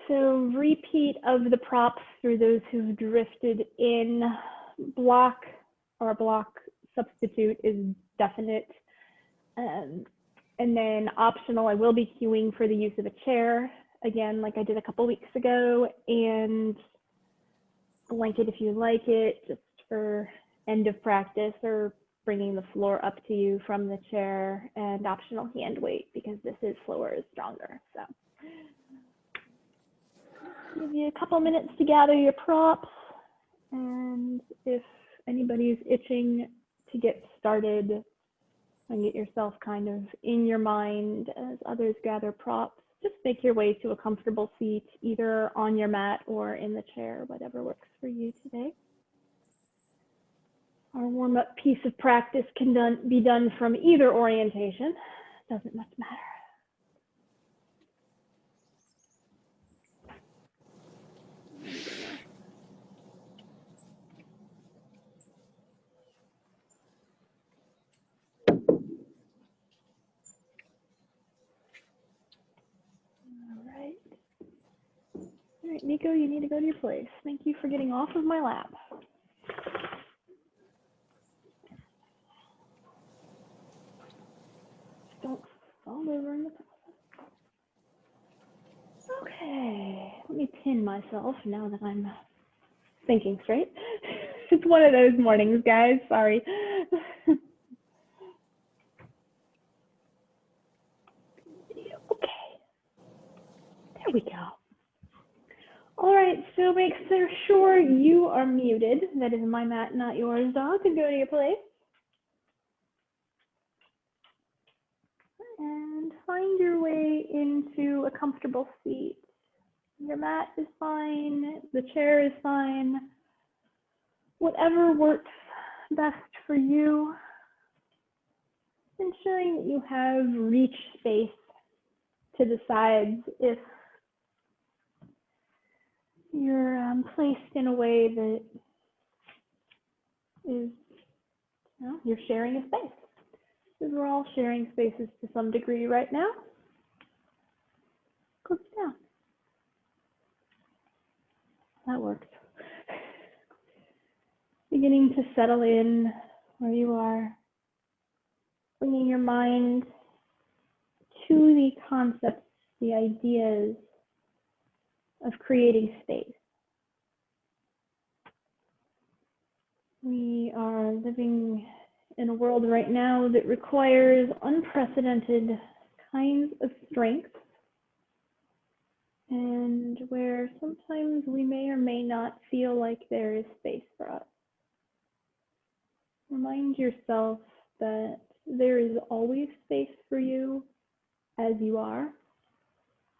so repeat of the props for those who've drifted in. Block or block substitute is definite. And then optional, I will be cueing for the use of a chair, again, like I did a couple weeks ago, and blanket if you like it, just for end of practice, or bringing the floor up to you from the chair, and optional hand weight because this is slower is stronger. So give you a couple minutes to gather your props, and if anybody's itching to get started and get yourself kind of in your mind as others gather props, just make your way to a comfortable seat, either on your mat or in the chair, whatever works for you today. Our warm-up piece of practice can be done from either orientation. Doesn't much matter. All right, Nico, you need to go to your place. Thank you for getting off of my lap. Don't fall over in the process. Okay, let me pin myself now that I'm thinking straight. It's one of those mornings, guys, sorry. Okay, there we go. All right, so make sure you are muted. That is my mat, not yours, dog. And go to your place. And find your way into a comfortable seat. Your mat is fine, the chair is fine. Whatever works best for you. Ensuring that you have reach space to the sides if you're placed in a way that is, you're sharing a space. Because we're all sharing spaces to some degree right now. Click down. That works. Beginning to settle in where you are. Bringing your mind to the concepts, the ideas of creating space. We are living in a world right now that requires unprecedented kinds of strength, and where sometimes we may or may not feel like there is space for us. Remind yourself that there is always space for you as you are.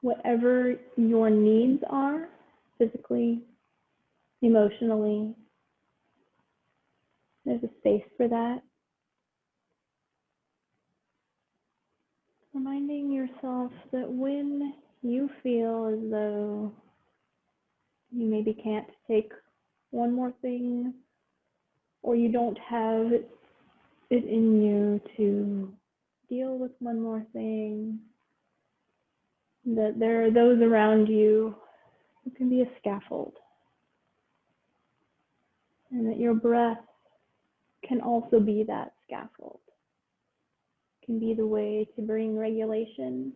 Whatever your needs are, physically, emotionally, there's a space for that. Reminding yourself that when you feel as though you maybe can't take one more thing, or you don't have it in you to deal with one more thing, that there are those around you who can be a scaffold, and that your breath can also be that scaffold. It can be the way to bring regulation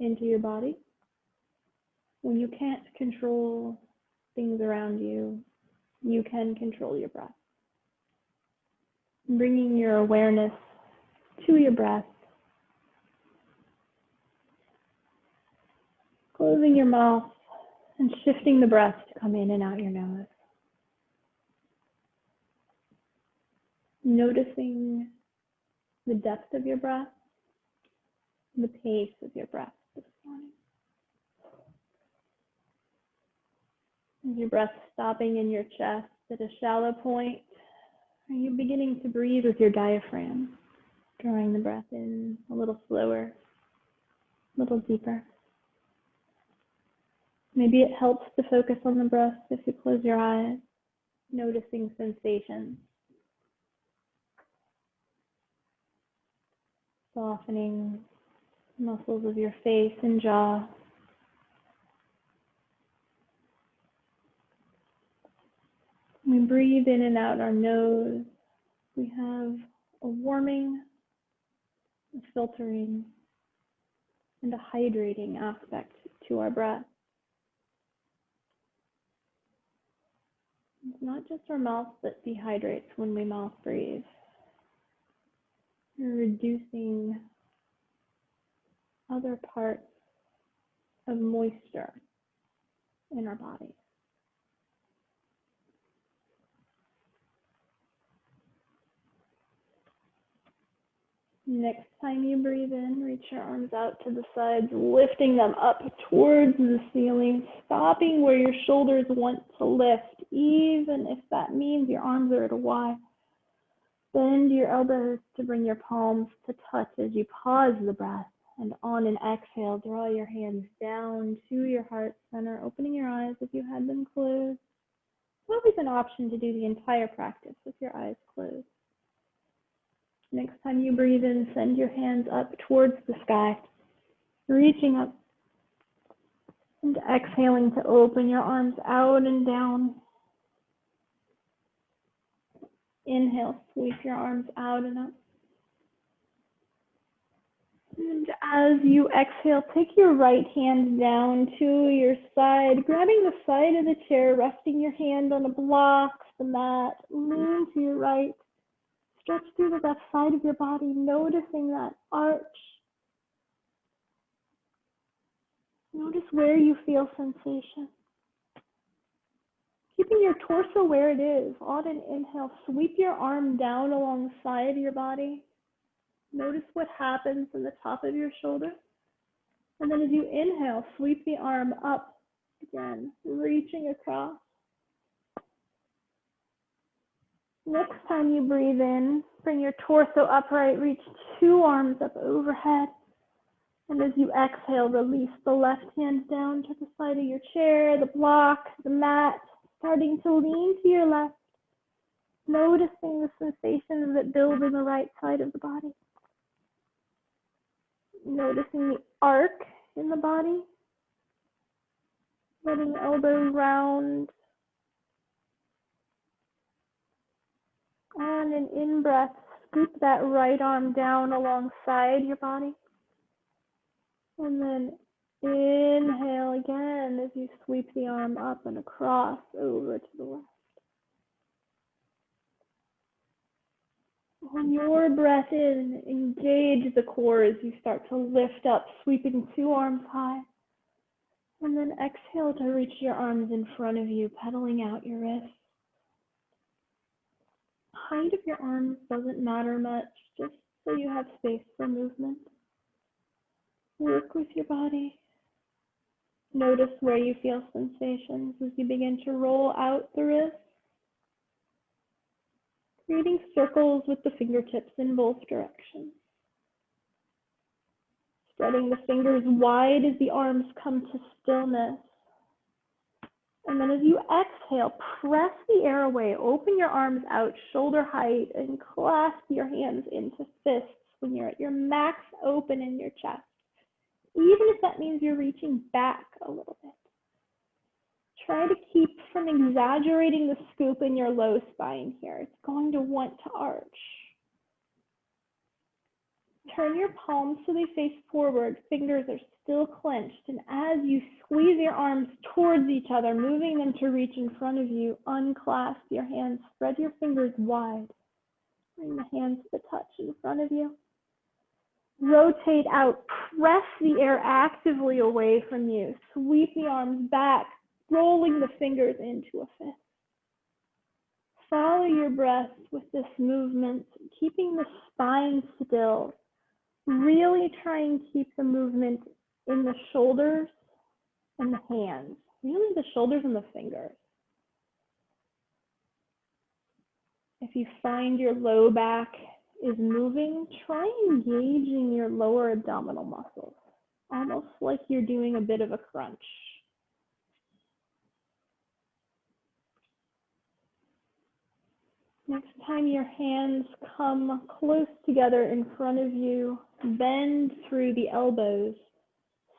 into your body. When you can't control things around you, you can control your breath. Bringing your awareness to your breath. Closing your mouth and shifting the breath to come in and out your nose. Noticing the depth of your breath, the pace of your breath this morning. Is your breath stopping in your chest at a shallow point? Are you beginning to breathe with your diaphragm, drawing the breath in a little slower, a little deeper? Maybe it helps to focus on the breath if you close your eyes, noticing sensations, softening muscles of your face and jaw, We breathe in and out our nose. We have a warming, a filtering, and a hydrating aspect to our breath. It's not just our mouth that dehydrates when we mouth breathe. We're reducing other parts of moisture in our body. Next time you breathe in, reach your arms out to the sides, lifting them up towards the ceiling, stopping where your shoulders want to lift, even if that means your arms are at a Y. Bend your elbows to bring your palms to touch as you pause the breath. And on an exhale, draw your hands down to your heart center, opening your eyes if you had them closed. It's always an option to do the entire practice with your eyes closed. Next time you breathe in, send your hands up towards the sky, reaching up and exhaling to open your arms out and down. Inhale, sweep your arms out and up. And as you exhale, take your right hand down to your side, grabbing the side of the chair, resting your hand on a block, the mat, lean to your right. Stretch through the left side of your body, noticing that arch. Notice where you feel sensation. Keeping your torso where it is. On an inhale, sweep your arm down alongside your body. Notice what happens in the top of your shoulder. And then as you inhale, sweep the arm up again, reaching across. Next time you breathe in, bring your torso upright, reach two arms up overhead. And as you exhale, release the left hand down to the side of your chair, the block, the mat, starting to lean to your left, noticing the sensations that build in the right side of the body. Noticing the arc in the body, letting elbows round. On an in-breath, scoop that right arm down alongside your body. And then inhale again as you sweep the arm up and across over to the left. On your breath in, engage the core as you start to lift up, sweeping two arms high. And then exhale to reach your arms in front of you, pedaling out your wrists. Height of your arms doesn't matter much, just so you have space for movement. Work with your body. Notice where you feel sensations as you begin to roll out the wrists, creating circles with the fingertips in both directions. Spreading the fingers wide as the arms come to stillness. And then as you exhale, press the air away, open your arms out shoulder height and clasp your hands into fists when you're at your max open in your chest, even if that means you're reaching back a little bit. Try to keep from exaggerating the scoop in your low spine here. It's going to want to arch. Turn your palms so they face forward, fingers are still clenched, and as you squeeze your arms towards each other, moving them to reach in front of you, unclasp your hands, spread your fingers wide. Bring the hands to touch in front of you. Rotate out, press the air actively away from you, sweep the arms back, rolling the fingers into a fist. Follow your breath with this movement, keeping the spine still. Really try and keep the movement in the shoulders and the hands, really the shoulders and the fingers. If you find your low back is moving, try engaging your lower abdominal muscles, almost like you're doing a bit of a crunch. Next time your hands come close together in front of you, bend through the elbows.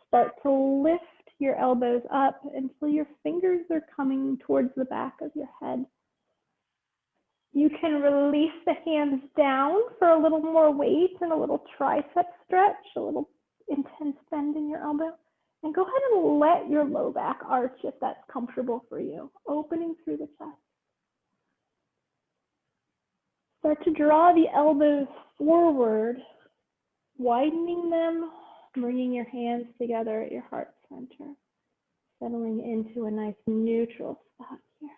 Start to lift your elbows up until your fingers are coming towards the back of your head. You can release the hands down for a little more weight and a little tricep stretch, a little intense bend in your elbow. And go ahead and let your low back arch if that's comfortable for you, opening through the chest. Start to draw the elbows forward, widening them, bringing your hands together at your heart center, settling into a nice neutral spot here.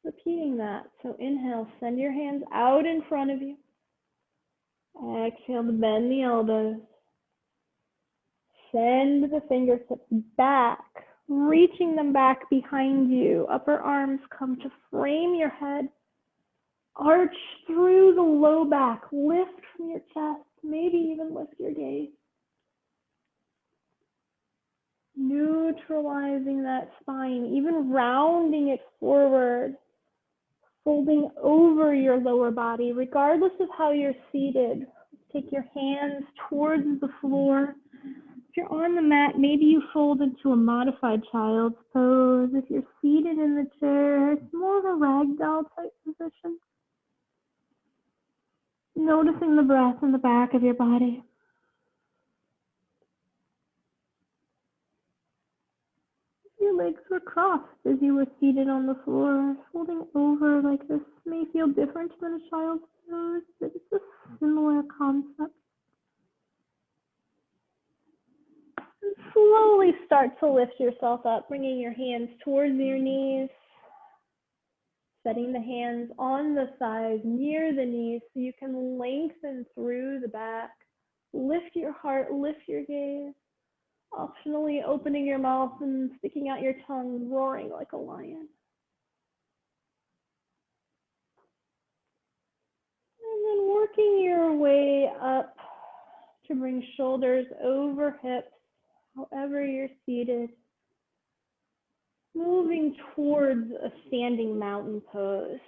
Repeating that. So inhale, send your hands out in front of you. Exhale to bend the elbows. Send the fingertips back, reaching them back behind you. Upper arms come to frame your head. Arch through the low back. Lift from your chest. Maybe even lift your gaze. Neutralizing that spine, even rounding it forward. Folding over your lower body, regardless of how you're seated. Take your hands towards the floor. If you're on the mat, maybe you fold into a modified child's pose. If you're seated in the chair, it's more of a ragdoll type position. Noticing the breath in the back of your body. Your legs were crossed as you were seated on the floor. Folding over like this may feel different than a child's pose, but it's a similar concept. And slowly start to lift yourself up, bringing your hands towards your knees. Setting the hands on the thighs near the knees so you can lengthen through the back. Lift your heart, lift your gaze. Optionally opening your mouth and sticking out your tongue, roaring like a lion. And then working your way up to bring shoulders over hips, however you're seated. Moving towards a standing mountain pose.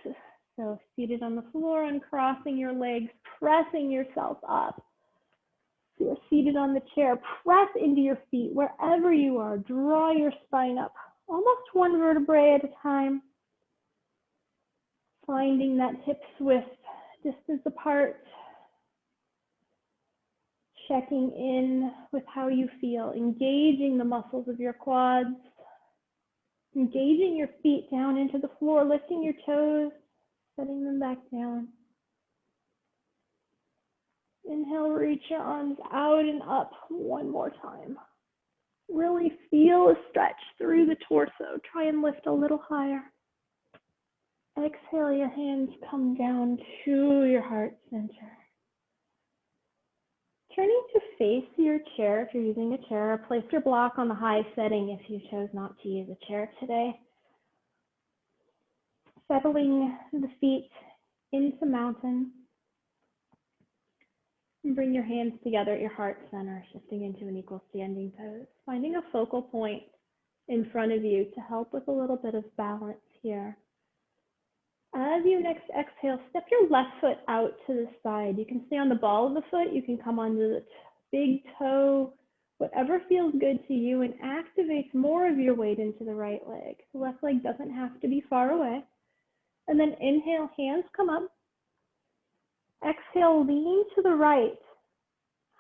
So seated on the floor, uncrossing your legs, pressing yourself up. So you're seated on the chair, press into your feet wherever you are. Draw your spine up, almost one vertebrae at a time. Finding that hips width, distance apart. Checking in with how you feel, engaging the muscles of your quads. Engaging your feet down into the floor, lifting your toes, setting them back down. Inhale, reach your arms out and up one more time. Really feel a stretch through the torso. Try and lift a little higher. Exhale, your hands come down to your heart center. Turning to face your chair if you're using a chair, or place your block on the high setting if you chose not to use a chair today. Settling the feet into mountain. And bring your hands together at your heart center, shifting into an equal standing pose. Finding a focal point in front of you to help with a little bit of balance here. As you next exhale, step your left foot out to the side. You can stay on the ball of the foot. You can come onto the big toe, whatever feels good to you, and activates more of your weight into the right leg. The left leg doesn't have to be far away. And then inhale, hands come up. Exhale, lean to the right.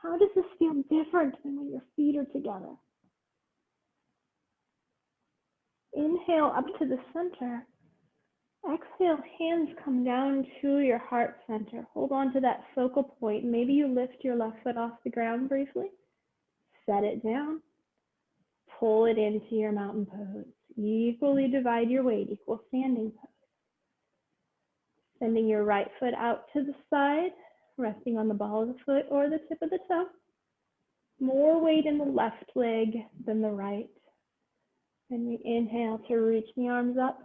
How does this feel different than when your feet are together? Inhale up to the center. Exhale, hands come down to your heart center. Hold on to that focal point. Maybe you lift your left foot off the ground briefly. Set it down. Pull it into your mountain pose. Equally divide your weight, equal standing pose. Sending your right foot out to the side, resting on the ball of the foot or the tip of the toe. More weight in the left leg than the right. Then we inhale to reach the arms up.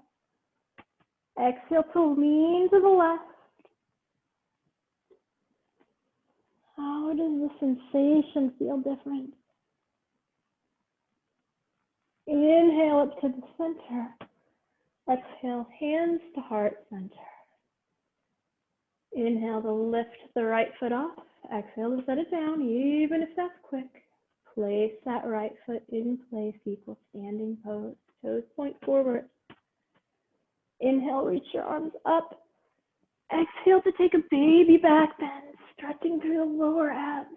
Exhale to lean to the left. How does the sensation feel different? Inhale up to the center. Exhale, hands to heart center. Inhale to lift the right foot off. Exhale to set it down, even if that's quick. Place that right foot in place, equal standing pose. Toes point forward. Inhale, reach your arms up. Exhale to take a baby back bend, stretching through the lower abs.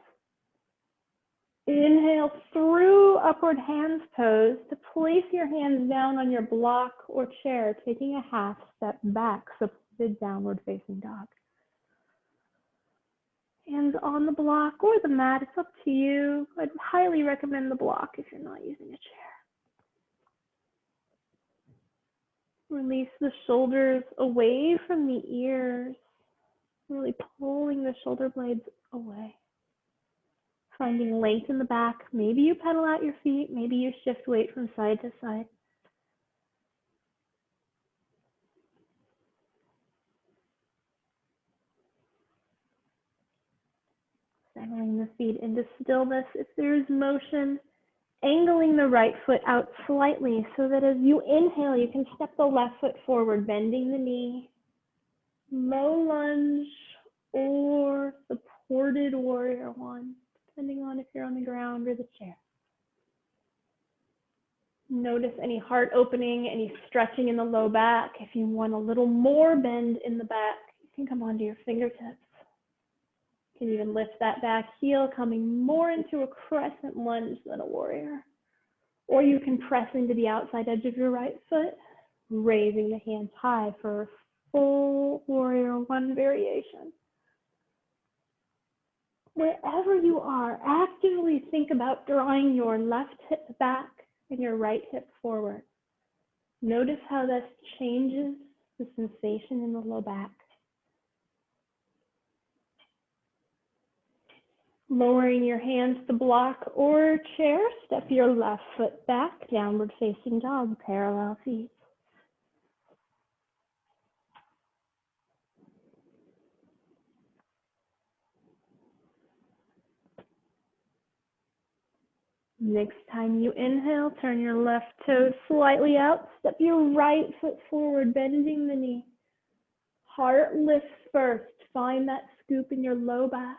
Inhale through upward hands pose to place your hands down on your block or chair, taking a half step back, supported downward facing dog. Hands on the block or the mat, it's up to you. I'd highly recommend the block if you're not using a chair. Release the shoulders away from the ears, really pulling the shoulder blades away. Finding length in the back. Maybe you pedal out your feet, maybe you shift weight from side to side. Settling the feet into stillness. If there's motion, angling the right foot out slightly so that as you inhale, you can step the left foot forward, bending the knee. Low lunge or supported warrior one, depending on if you're on the ground or the chair. Notice any heart opening, any stretching in the low back. If you want a little more bend in the back, you can come onto your fingertips. You can even lift that back heel, coming more into a crescent lunge than a warrior. Or you can press into the outside edge of your right foot, raising the hands high for a full warrior one variation. Wherever you are, actively think about drawing your left hip back and your right hip forward. Notice how this changes the sensation in the low back. Lowering your hands to block or chair, step your left foot back, downward facing dog, parallel feet. Next time you inhale, turn your left toe slightly out, step your right foot forward, bending the knee. Heart lifts first, find that scoop in your low back.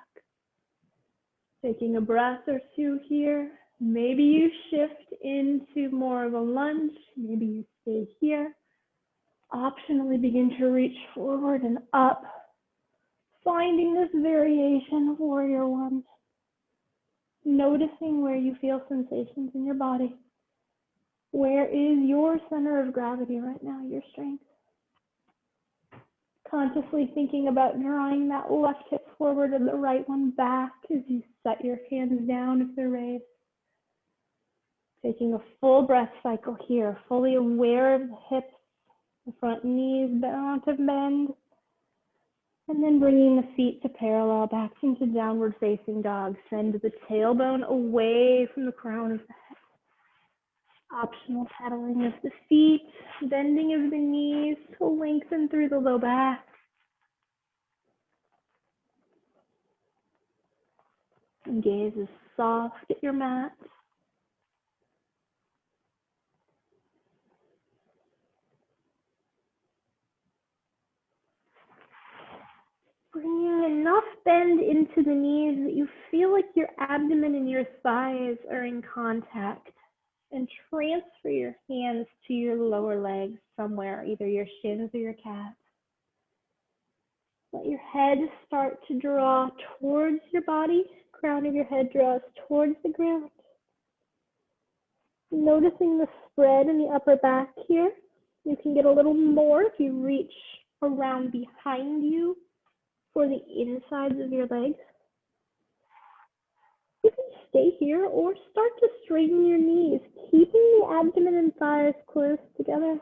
Taking a breath or two here. Maybe you shift into more of a lunge. Maybe you stay here. Optionally begin to reach forward and up. Finding this variation of warrior one. Noticing where you feel sensations in your body. Where is your center of gravity right now, your strength? Consciously thinking about drawing that left hip forward and the right one back as you set your hands down if they're raised. Taking a full breath cycle here, fully aware of the hips, the front knees down to bend, and then bringing the feet to parallel back into downward facing dog. Send the tailbone away from the crown of the head. Optional pedaling of the feet, bending of the knees to lengthen through the low back. And gaze is soft at your mat. Bringing enough bend into the knees that you feel like your abdomen and your thighs are in contact. And transfer your hands to your lower legs somewhere, either your shins or your calves. Let your head start to draw towards your body. Crown of your head draws towards the ground. Noticing the spread in the upper back here. You can get a little more if you reach around behind you for the insides of your legs. You can stay here or start to straighten your knees, keeping the abdomen and thighs close together.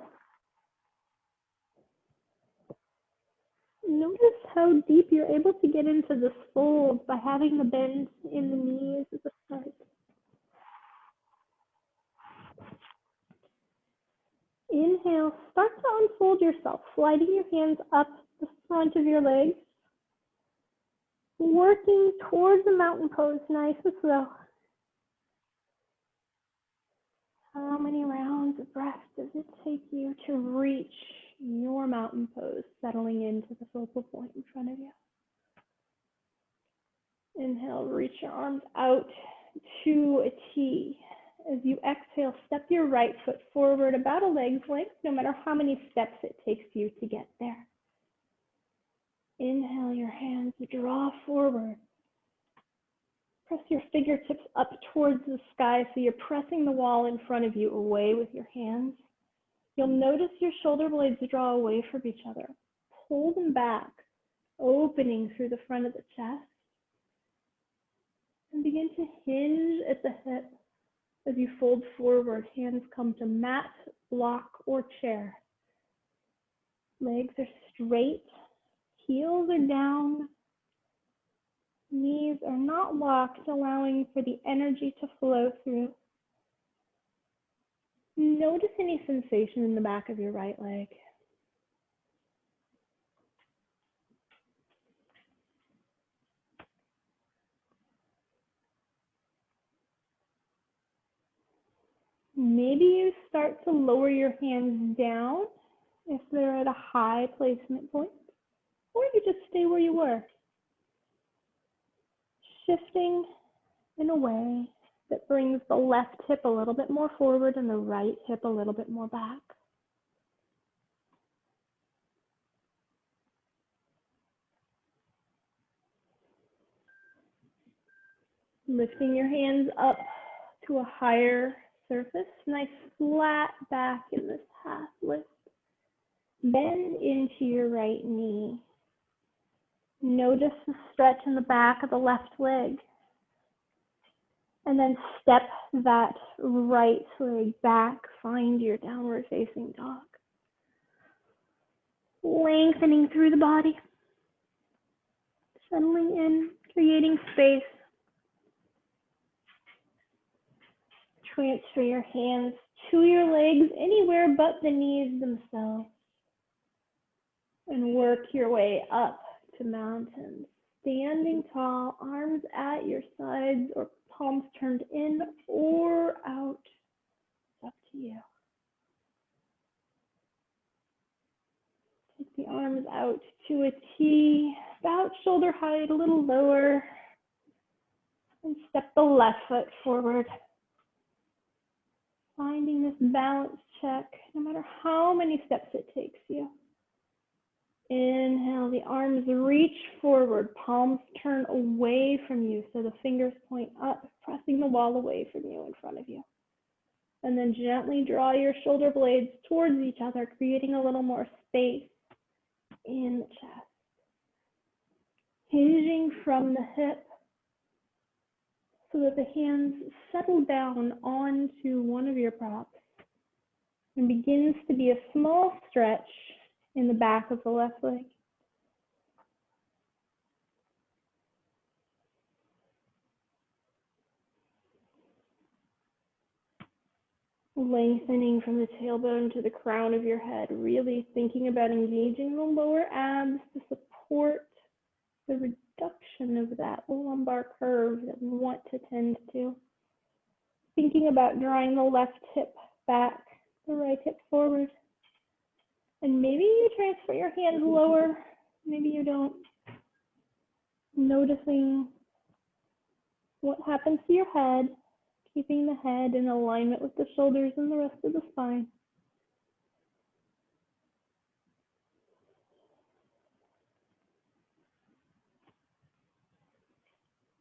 Notice how deep you're able to get into this fold by having the bend in the knees at the start. Inhale, start to unfold yourself, sliding your hands up the front of your legs. Working towards the mountain pose, nice and slow. How many rounds of breath does it take you to reach your mountain pose, settling into the focal point in front of you? Inhale, reach your arms out to a T. As you exhale, step your right foot forward about a leg's length, no matter how many steps it takes you to get there. Inhale your hands, draw forward. Press your fingertips up towards the sky so you're pressing the wall in front of you away with your hands. You'll notice your shoulder blades draw away from each other. Pull them back, opening through the front of the chest. And begin to hinge at the hip as you fold forward. Hands come to mat, block, or chair. Legs are straight, heels are down, knees are not locked, allowing for the energy to flow through. Notice any sensation in the back of your right leg. Maybe you start to lower your hands down if they're at a high placement point, or you just stay where you were, shifting in a way that brings the left hip a little bit more forward and the right hip a little bit more back. Lifting your hands up to a higher surface, nice flat back in this half lift. Bend into your right knee. Notice the stretch in the back of the left leg. And then step that right leg back, find your downward facing dog. Lengthening through the body. Settling in, creating space. Transfer your hands to your legs, anywhere but the knees themselves. And work your way up to mountain. Standing tall, arms at your sides or palms turned in or out. It's up to you. Take the arms out to a T, about shoulder height, a little lower. And step the left foot forward. Finding this balance check, no matter how many steps it takes you. Inhale, the arms reach forward, palms turn away from you so the fingers point up, pressing the wall away from you in front of you. And then gently draw your shoulder blades towards each other, creating a little more space in the chest. Hinging from the hip so that the hands settle down onto one of your props and begins to be a small stretch in the back of the left leg. Lengthening from the tailbone to the crown of your head, really thinking about engaging the lower abs to support the reduction of that lumbar curve that we want to tend to. Thinking about drawing the left hip back, the right hip forward. And maybe you transfer your hands lower, maybe you don't. Noticing what happens to your head, keeping the head in alignment with the shoulders and the rest of the spine.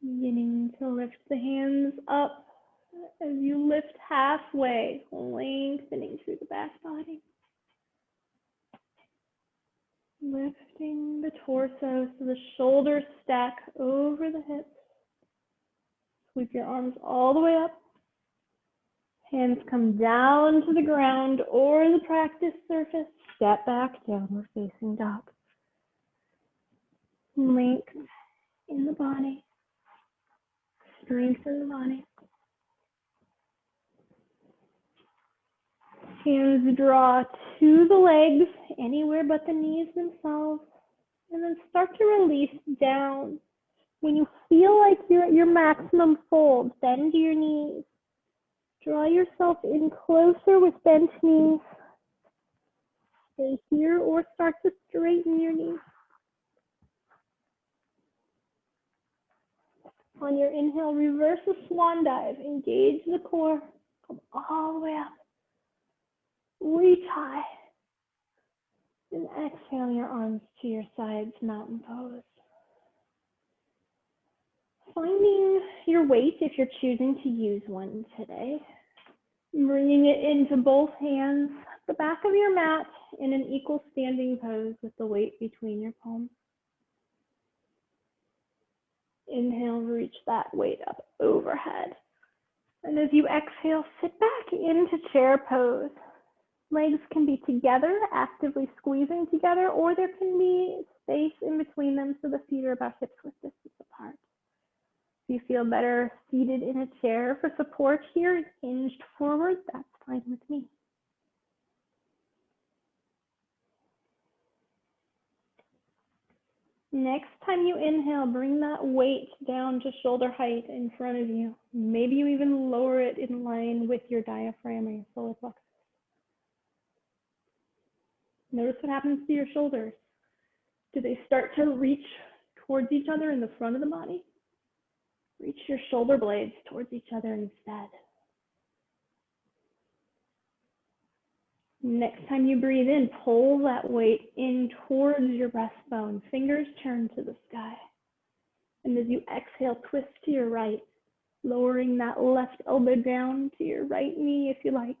Beginning to lift the hands up as you lift halfway, lengthening through the back body. Lifting the torso so the shoulders stack over the hips. Sweep your arms all the way up. Hands come down to the ground or the practice surface. Step back, downward facing dog. Length in the body. Strength in the body. Hands draw to the legs, anywhere but the knees themselves. And then start to release down. When you feel like you're at your maximum fold, bend your knees. Draw yourself in closer with bent knees. Stay here or start to straighten your knees. On your inhale, reverse the swan dive. Engage the core. Come all the way up. Reach high. And exhale your arms to your sides, mountain pose. Finding your weight if you're choosing to use one today. Bringing it into both hands, the back of your mat in an equal standing pose with the weight between your palms. Inhale, reach that weight up overhead. And as you exhale, sit back into chair pose. Legs can be together, actively squeezing together, or there can be space in between them so the feet are about hip width distance apart. If you feel better seated in a chair for support here, hinged forward, that's fine with me. Next time you inhale, bring that weight down to shoulder height in front of you. Maybe you even lower it in line with your diaphragm or your solar plexus. Notice what happens to your shoulders. Do they start to reach towards each other in the front of the body? Reach your shoulder blades towards each other instead. Next time you breathe in, pull that weight in towards your breastbone. Fingers turn to the sky. And as you exhale, twist to your right, lowering that left elbow down to your right knee if you like.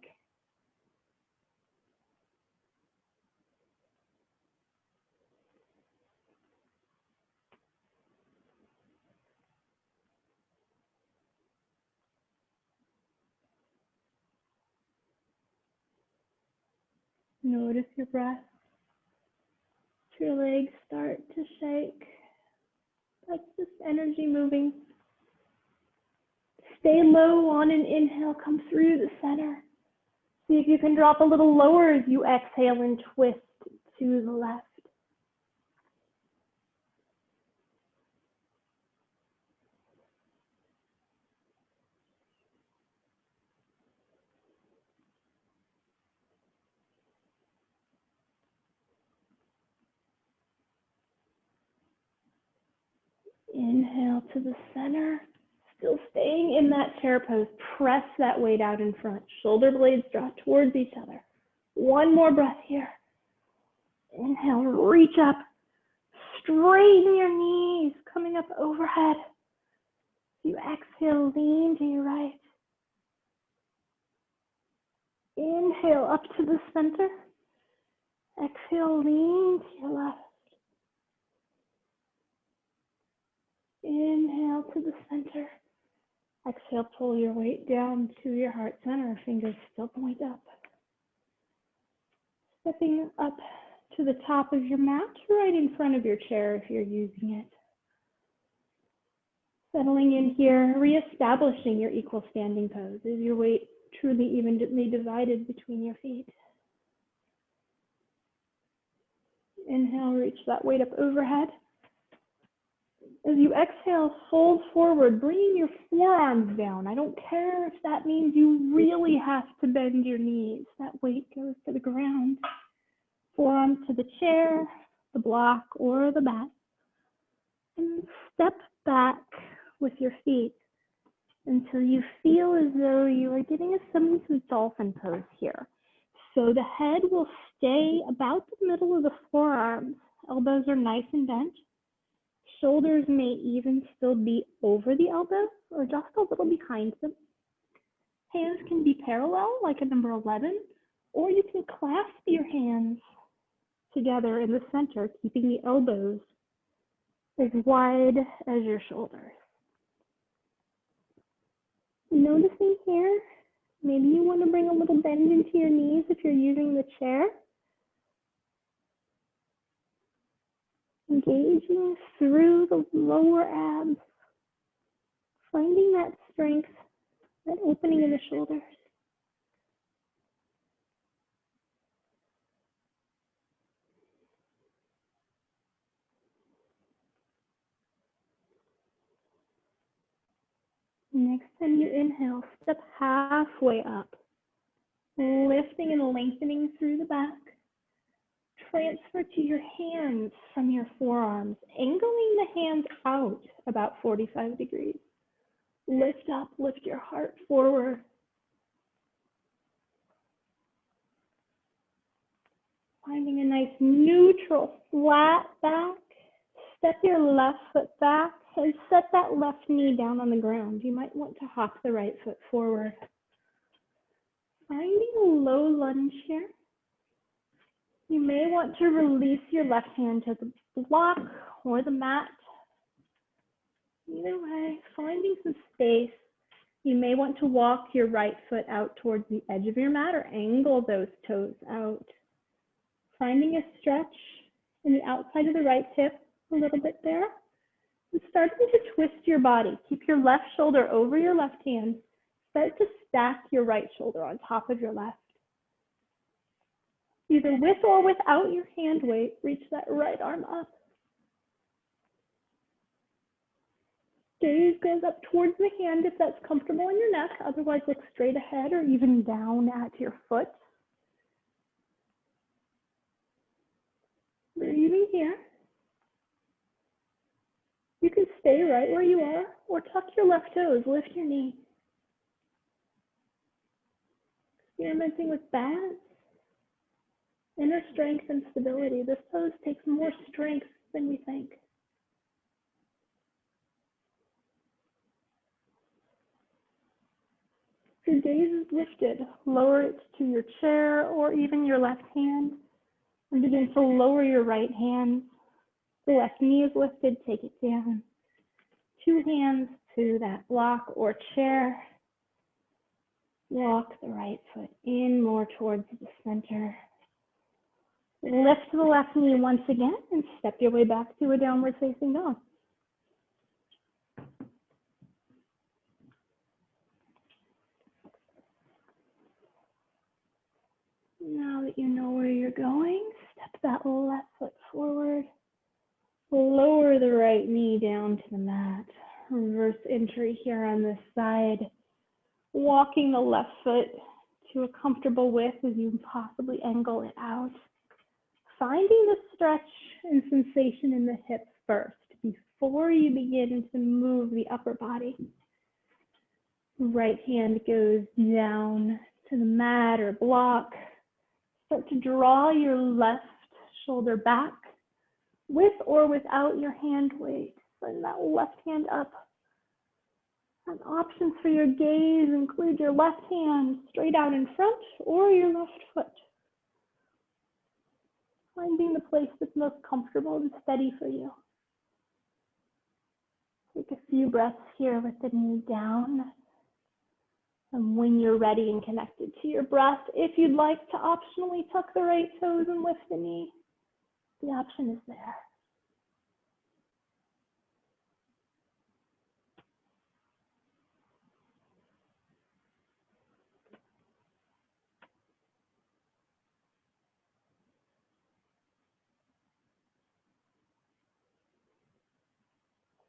Notice your breath. Your legs start to shake. That's just energy moving. Stay low on an inhale, come through the center. See if you can drop a little lower as you exhale and twist to the left. Inhale to the center. Still staying in that chair pose. Press that weight out in front. Shoulder blades draw towards each other. One more breath here. Inhale, reach up. Straighten your knees, coming up overhead. You exhale, lean to your right. Inhale up to the center. Exhale, lean to your left. Inhale to the center. Exhale, pull your weight down to your heart center. Fingers still point up. Stepping up to the top of your mat, right in front of your chair if you're using it. Settling in here, reestablishing your equal standing pose. Is your weight truly evenly divided between your feet? Inhale, reach that weight up overhead. As you exhale, fold forward, bringing your forearms down. I don't care if that means you really have to bend your knees. That weight goes to the ground. Forearms to the chair, the block, or the mat. And step back with your feet until you feel as though you are getting a semblance of dolphin pose here. So the head will stay about the middle of the forearms. Elbows are nice and bent. Shoulders may even still be over the elbows or just a little behind them. Hands can be parallel like a number 11, or you can clasp your hands together in the center, keeping the elbows as wide as your shoulders. Noticing here, maybe you want to bring a little bend into your knees if you're using the chair. Engaging through the lower abs, finding that strength, that opening in the shoulders. Next time you inhale, step halfway up, lifting and lengthening through the back. Transfer to your hands from your forearms, angling the hands out about 45 degrees. Lift up, lift your heart forward. Finding a nice neutral flat back. Step your left foot back and set that left knee down on the ground. You might want to hop the right foot forward. Finding a low lunge here. You may want to release your left hand to the block or the mat. Either way, finding some space. You may want to walk your right foot out towards the edge of your mat or angle those toes out. Finding a stretch in the outside of the right hip a little bit there. And starting to twist your body. Keep your left shoulder over your left hand. Start to stack your right shoulder on top of your left. Either with or without your hand weight, reach that right arm up. Gaze goes up towards the hand if that's comfortable in your neck. Otherwise, look straight ahead or even down at your foot. Breathing here. You can stay right where you are or tuck your left toes, lift your knee. Experimenting with balance, inner strength and stability. This pose takes more strength than we think. If your gaze is lifted, lower it to your chair or even your left hand. And begin to lower your right hand. The left knee is lifted, take it down. Two hands to that block or chair. Walk the right foot in more towards the center. Lift the left knee once again and step your way back to a downward facing dog. Now that you know where you're going, step that left foot forward. Lower the right knee down to the mat. Reverse entry here on this side. Walking the left foot to a comfortable width as you possibly angle it out. Finding the stretch and sensation in the hips first before you begin to move the upper body. Right hand goes down to the mat or block. Start to draw your left shoulder back with or without your hand weight. Send that left hand up. And options for your gaze include your left hand straight out in front or your left foot. Finding the place that's most comfortable and steady for you. Take a few breaths here with the knee down. And when you're ready and connected to your breath, if you'd like to optionally tuck the right toes and lift the knee, the option is there.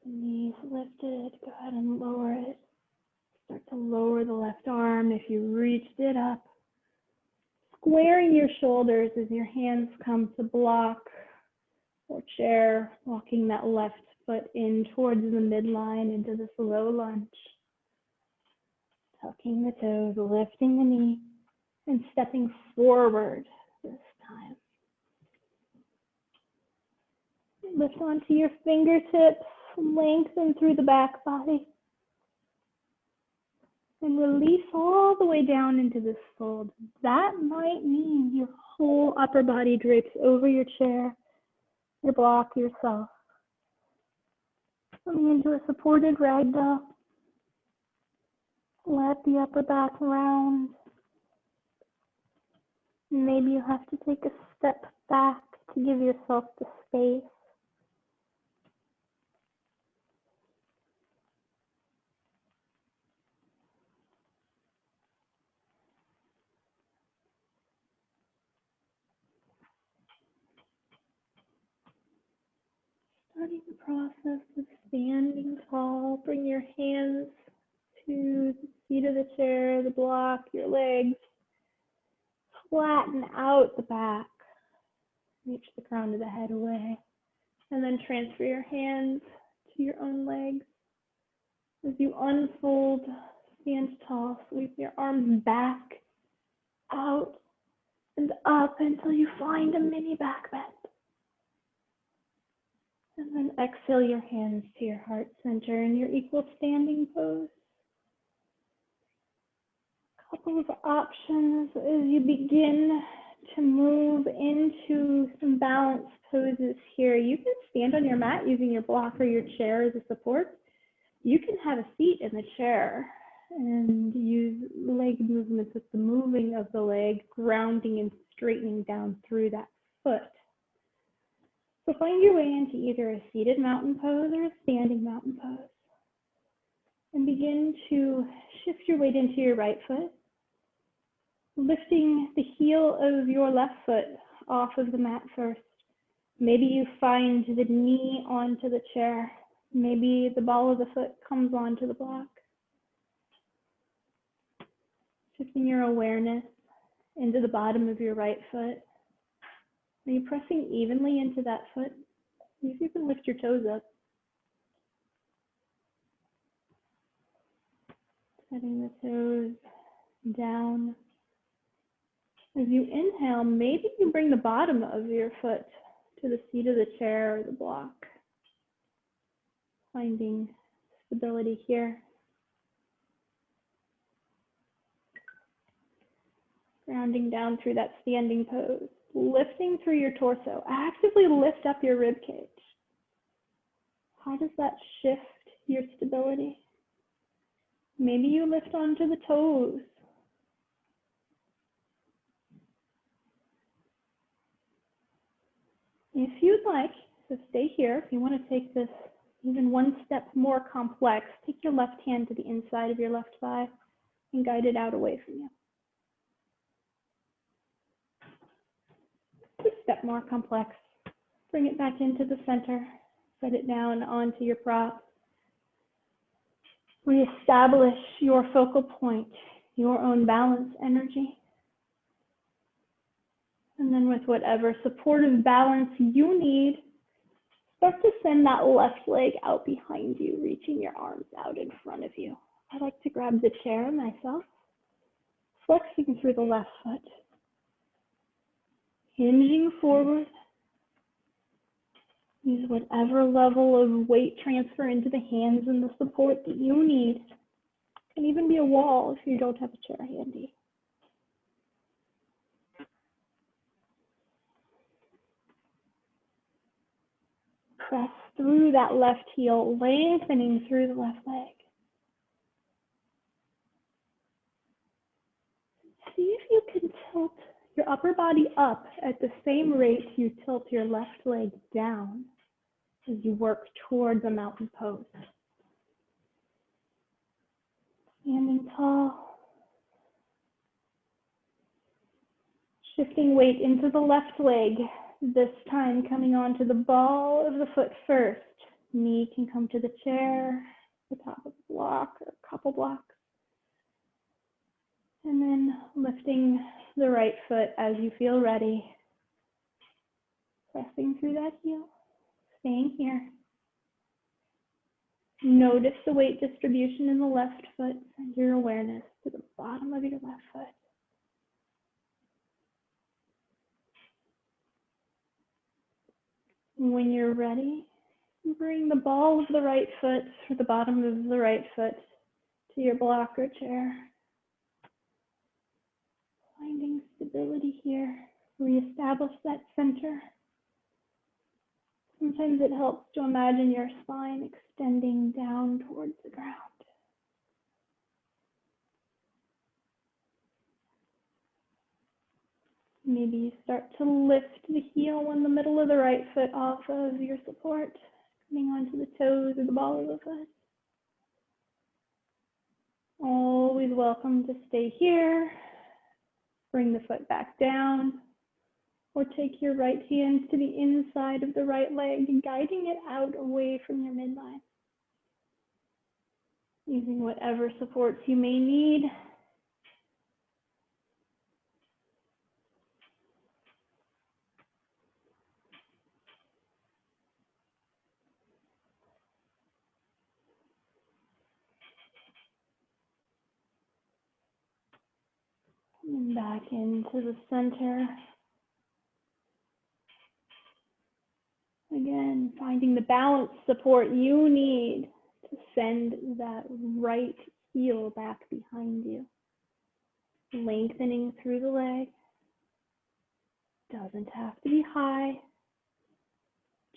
Knees lifted, go ahead and lower it. Start to lower the left arm if you reached it up. Squaring your shoulders as your hands come to block or chair, walking that left foot in towards the midline into this low lunge. Tucking the toes, lifting the knee, and stepping forward this time. Lift onto your fingertips, lengthen through the back body. And release all the way down into this fold. That might mean your whole upper body drapes over your chair, your block, yourself. Coming into a supported ragdoll. Let the upper back round. Maybe you have to take a step back to give yourself the space. Starting the process of standing tall, bring your hands to the seat of the chair, the block, your legs. Flatten out the back. Reach the crown of the head away. And then transfer your hands to your own legs. As you unfold, stand tall, sweep your arms back, out, and up until you find a mini back bend. And then exhale your hands to your heart center in your equal standing pose. Couple of options as you begin to move into some balanced poses here. You can stand on your mat using your block or your chair as a support. You can have a seat in the chair and use leg movements with the moving of the leg, grounding and straightening down through that foot. So find your way into either a seated mountain pose or a standing mountain pose. And begin to shift your weight into your right foot, lifting the heel of your left foot off of the mat first. Maybe you find the knee onto the chair. Maybe the ball of the foot comes onto the block. Shifting your awareness into the bottom of your right foot. Are you pressing evenly into that foot? See if you can lift your toes up. Setting the toes down. As you inhale, maybe you bring the bottom of your foot to the seat of the chair or the block. Finding stability here. Grounding down through that standing pose. Lifting through your torso. Actively lift up your rib cage. How does that shift your stability? Maybe you lift onto the toes. If you'd like, so stay here. If you want to take this even one step more complex, take your left hand to the inside of your left thigh and guide it out away from you. A step more complex. Bring it back into the center. Set it down onto your prop. Reestablish your focal point, your own balance energy. And then with whatever supportive balance you need, start to send that left leg out behind you, reaching your arms out in front of you. I like to grab the chair myself, flexing through the left foot, hinging forward. Use whatever level of weight transfer into the hands and the support that you need. It can even be a wall if you don't have a chair handy. Press through that left heel, lengthening through the left leg. See if you can tilt your upper body up at the same rate you tilt your left leg down as you work towards a mountain pose. Standing tall. Shifting weight into the left leg, this time coming onto the ball of the foot first. Knee can come to the chair, the top of the block, or a couple blocks. And then lifting the right foot as you feel ready. Pressing through that heel, staying here. Notice the weight distribution in the left foot. Send your awareness to the bottom of your left foot. When you're ready, bring the ball of the right foot or the bottom of the right foot to your block or chair. Finding stability here. Reestablish that center. Sometimes it helps to imagine your spine extending down towards the ground. Maybe you start to lift the heel in the middle of the right foot off of your support, coming onto the toes or the ball of the foot. Always welcome to stay here. Bring the foot back down, or take your right hand to the inside of the right leg, guiding it out away from your midline. Using whatever supports you may need. And back into the center. Again, finding the balance support you need to send that right heel back behind you. Lengthening through the leg. Doesn't have to be high,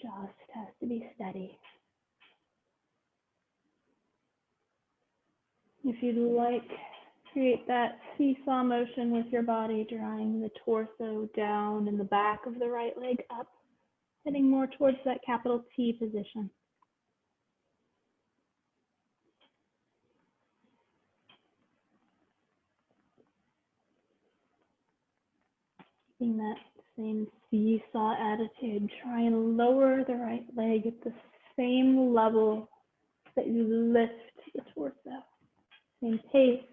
just has to be steady. If you'd like, create that seesaw motion with your body, drawing the torso down and the back of the right leg up, heading more towards that capital T position. Keeping that same seesaw attitude, try and lower the right leg at the same level that you lift the torso. Same pace,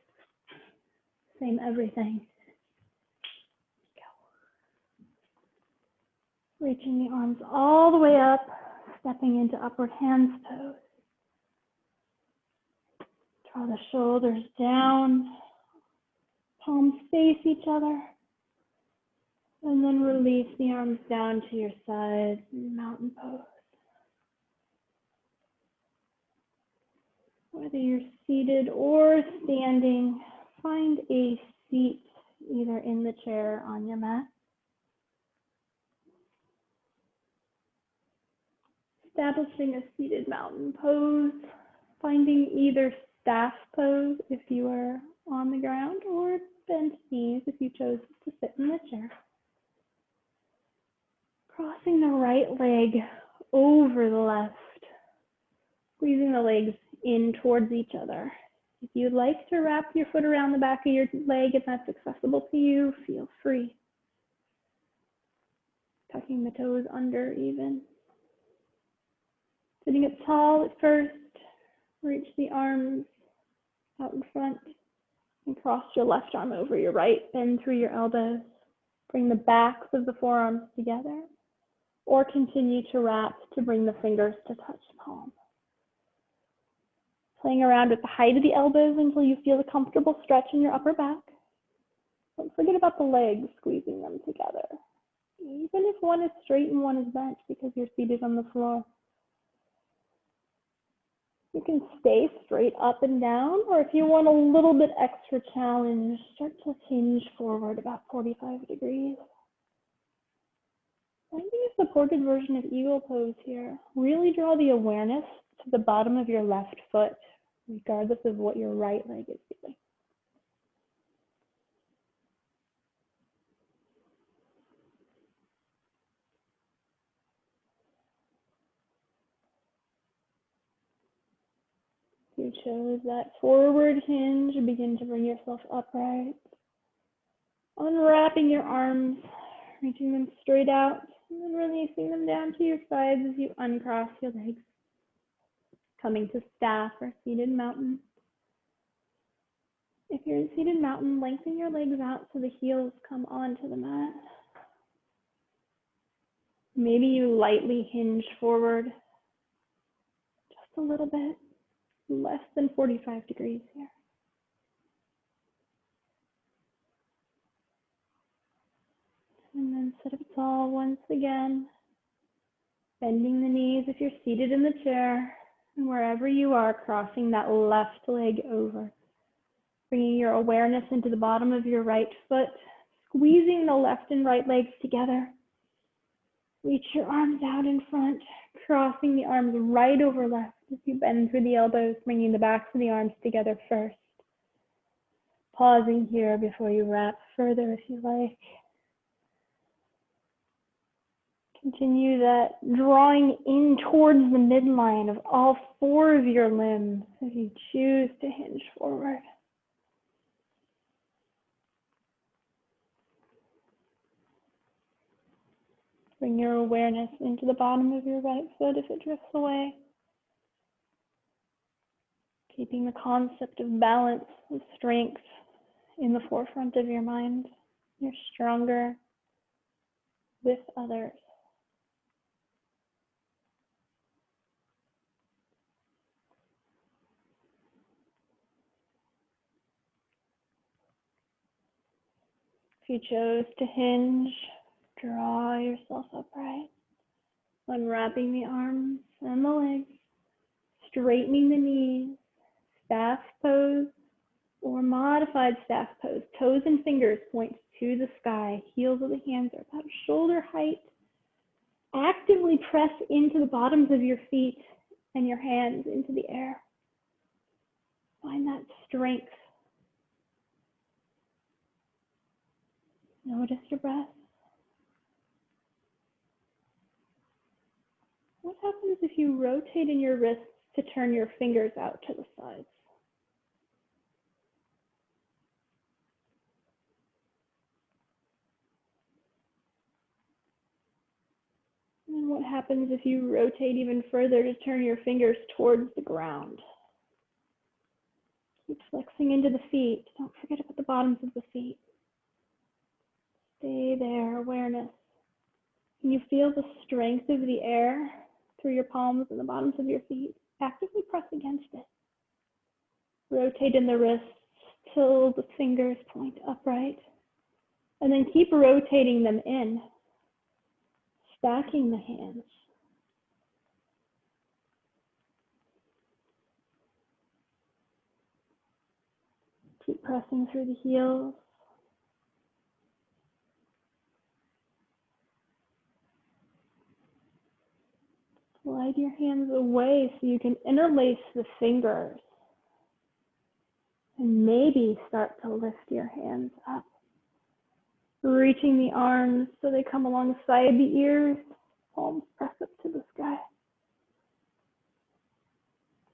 same everything. Go. Reaching the arms all the way up, stepping into upward hands pose. Draw the shoulders down, palms face each other. And then release the arms down to your sides, mountain pose. Whether you're seated or standing, find a seat either in the chair or on your mat. Establishing a seated mountain pose, finding either staff pose if you are on the ground or bent knees if you chose to sit in the chair. Crossing the right leg over the left, squeezing the legs in towards each other. If you'd like to wrap your foot around the back of your leg and that's accessible to you, feel free. Tucking the toes under even. Sitting up tall at first, reach the arms out in front and cross your left arm over your right, bend through your elbows. Bring the backs of the forearms together, or continue to wrap to bring the fingers to touch the palm. Playing around with the height of the elbows until you feel a comfortable stretch in your upper back. Don't forget about the legs, squeezing them together. Even if one is straight and one is bent because you're seated on the floor. You can stay straight up and down, or if you want a little bit extra challenge, start to hinge forward about 45 degrees. Finding a supported version of eagle pose here. Really draw the awareness to the bottom of your left foot, regardless of what your right leg is doing. You chose that forward hinge, begin to bring yourself upright. Unwrapping your arms, reaching them straight out, and then releasing them down to your sides as you uncross your legs. Coming to staff or seated mountain. If you're in seated mountain, lengthen your legs out so the heels come onto the mat. Maybe you lightly hinge forward, just a little bit, less than 45 degrees here. And then sit up tall once again, bending the knees if you're seated in the chair, and wherever you are, crossing that left leg over. Bringing your awareness into the bottom of your right foot, squeezing the left and right legs together. Reach your arms out in front, crossing the arms right over left as you bend through the elbows, bringing the backs of the arms together first. Pausing here before you wrap further if you like. Continue that drawing in towards the midline of all four of your limbs as you choose to hinge forward. Bring your awareness into the bottom of your right foot if it drifts away. Keeping the concept of balance and strength in the forefront of your mind. You're stronger with others. If you chose to hinge, draw yourself upright. Unwrapping the arms and the legs, straightening the knees, staff pose or modified staff pose. Toes and fingers point to the sky. Heels of the hands are about shoulder height. Actively press into the bottoms of your feet and your hands into the air. Find that strength. Notice your breath. What happens if you rotate in your wrists to turn your fingers out to the sides? And what happens if you rotate even further to turn your fingers towards the ground? Keep flexing into the feet. Don't forget about the bottoms of the feet. Stay there, awareness. Can you feel the strength of the air through your palms and the bottoms of your feet? Actively press against it. Rotate in the wrists till the fingers point upright. And then keep rotating them in, stacking the hands. Keep pressing through the heels. Slide your hands away so you can interlace the fingers. And maybe start to lift your hands up. Reaching the arms so they come alongside the ears. Palms press up to the sky.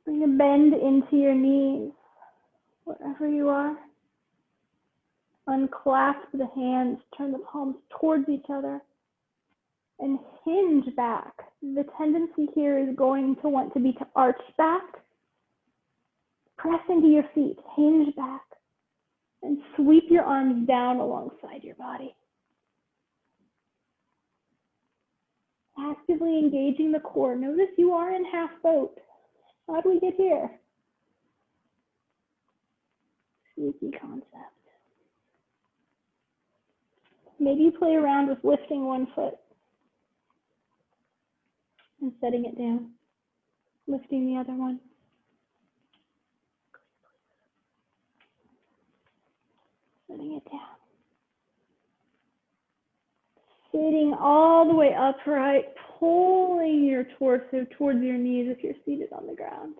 Bring a bend into your knees, wherever you are. Unclasp the hands, turn the palms towards each other, and hinge back. The tendency here is going to want to be to arch back. Press into your feet, hinge back, and sweep your arms down alongside your body. Actively engaging the core. Notice you are in half boat. How do we get here? Sneaky concept. Maybe you play around with lifting one foot and setting it down, lifting the other one. Setting it down. Sitting all the way upright, pulling your torso towards your knees if you're seated on the ground.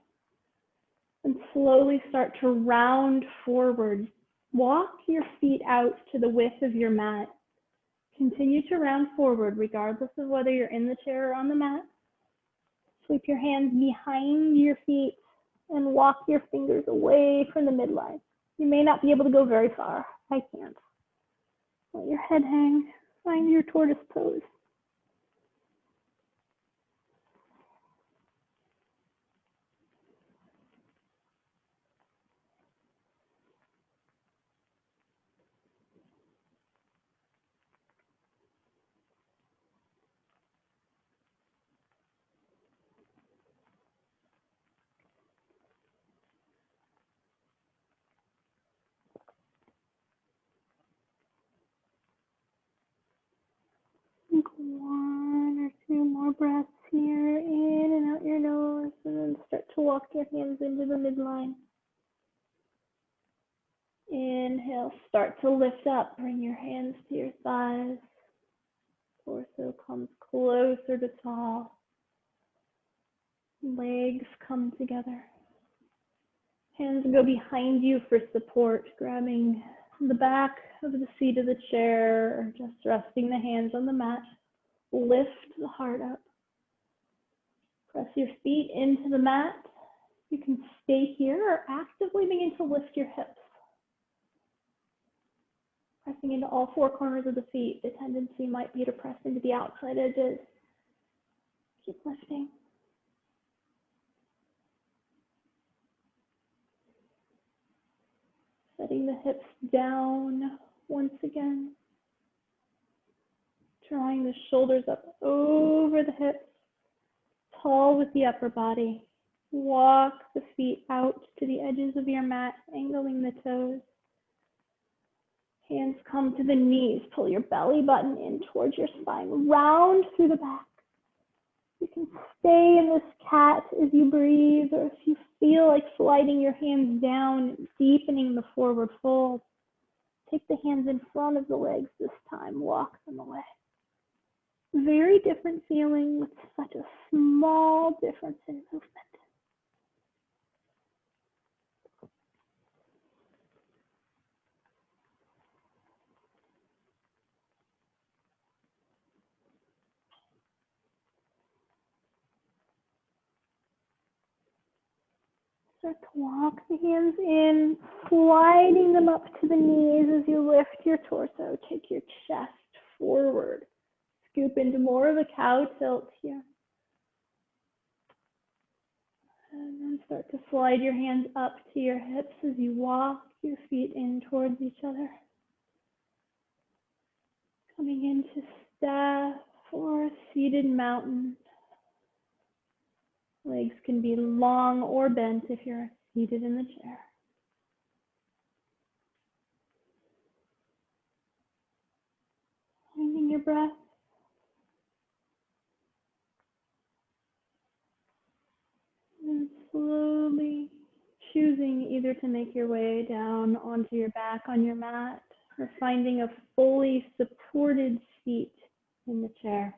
And slowly start to round forward. Walk your feet out to the width of your mat. Continue to round forward regardless of whether you're in the chair or on the mat. Sweep your hands behind your feet and walk your fingers away from the midline. You may not be able to go very far. I can't. Let your head hang. Find your tortoise pose. Take one or two more breaths here, in and out your nose, and then start to walk your hands into the midline. Inhale, start to lift up, bring your hands to your thighs. Torso comes closer to tall. Legs come together. Hands go behind you for support, grabbing the back of the seat of the chair, or just resting the hands on the mat. Lift the heart up. Press your feet into the mat. You can stay here or actively begin to lift your hips. Pressing into all four corners of the feet. The tendency might be to press into the outside edges. Keep lifting. Setting the hips down once again. Drawing the shoulders up over the hips. Tall with the upper body. Walk the feet out to the edges of your mat, angling the toes. Hands come to the knees. Pull your belly button in towards your spine. Round through the back. You can stay in this cat as you breathe, or if you feel like sliding your hands down, deepening the forward fold, take the hands in front of the legs this time, walk them away. Very different feeling with such a small difference in movement. Start to walk the hands in, sliding them up to the knees as you lift your torso. Take your chest forward. Scoop into more of a cow tilt here. And then start to slide your hands up to your hips as you walk your feet in towards each other. Coming into staff or seated mountain. Legs can be long or bent if you're seated in the chair. Finding your breath. And slowly choosing either to make your way down onto your back on your mat or finding a fully supported seat in the chair.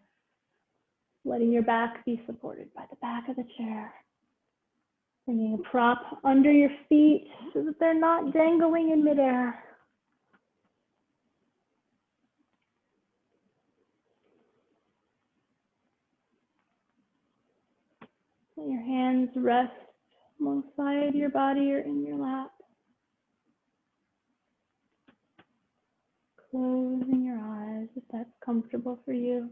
Letting your back be supported by the back of the chair. Bringing a prop under your feet so that they're not dangling in midair. Let your hands rest alongside your body or in your lap. Closing your eyes if that's comfortable for you.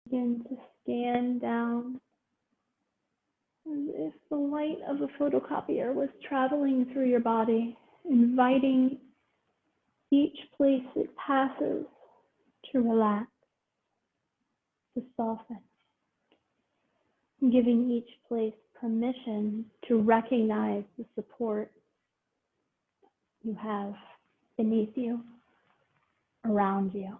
Begin to scan down as if the light of a photocopier was traveling through your body, inviting each place it passes to relax, to soften, giving each place permission to recognize the support you have beneath you, around you.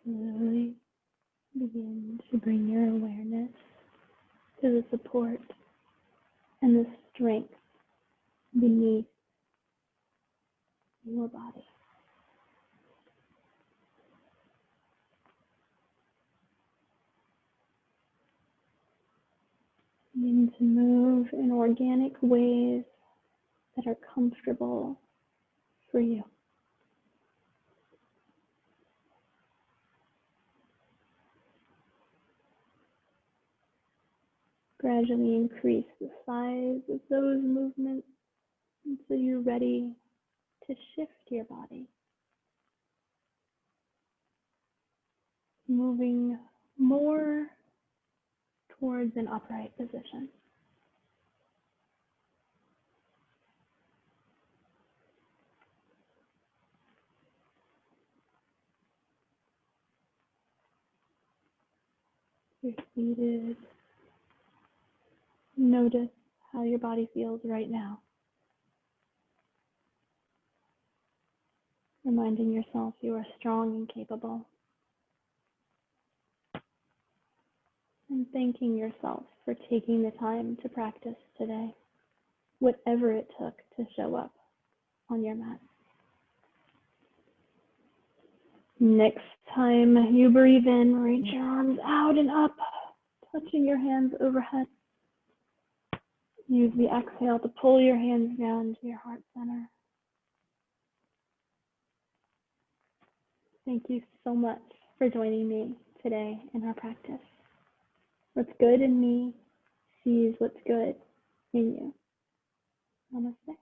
Slowly begin to bring your awareness to the support and the strength beneath your body. Begin to move in organic ways that are comfortable for you. Gradually increase the size of those movements until you're ready to shift your body, moving more towards an upright position. You're seated. Notice how your body feels right now. Reminding yourself you are strong and capable. And thanking yourself for taking the time to practice today, whatever it took to show up on your mat. Next time you breathe in, reach your arms out and up, touching your hands overhead. Use the exhale to pull your hands down to your heart center. Thank you so much for joining me today in our practice. What's good in me sees what's good in you. Namaste.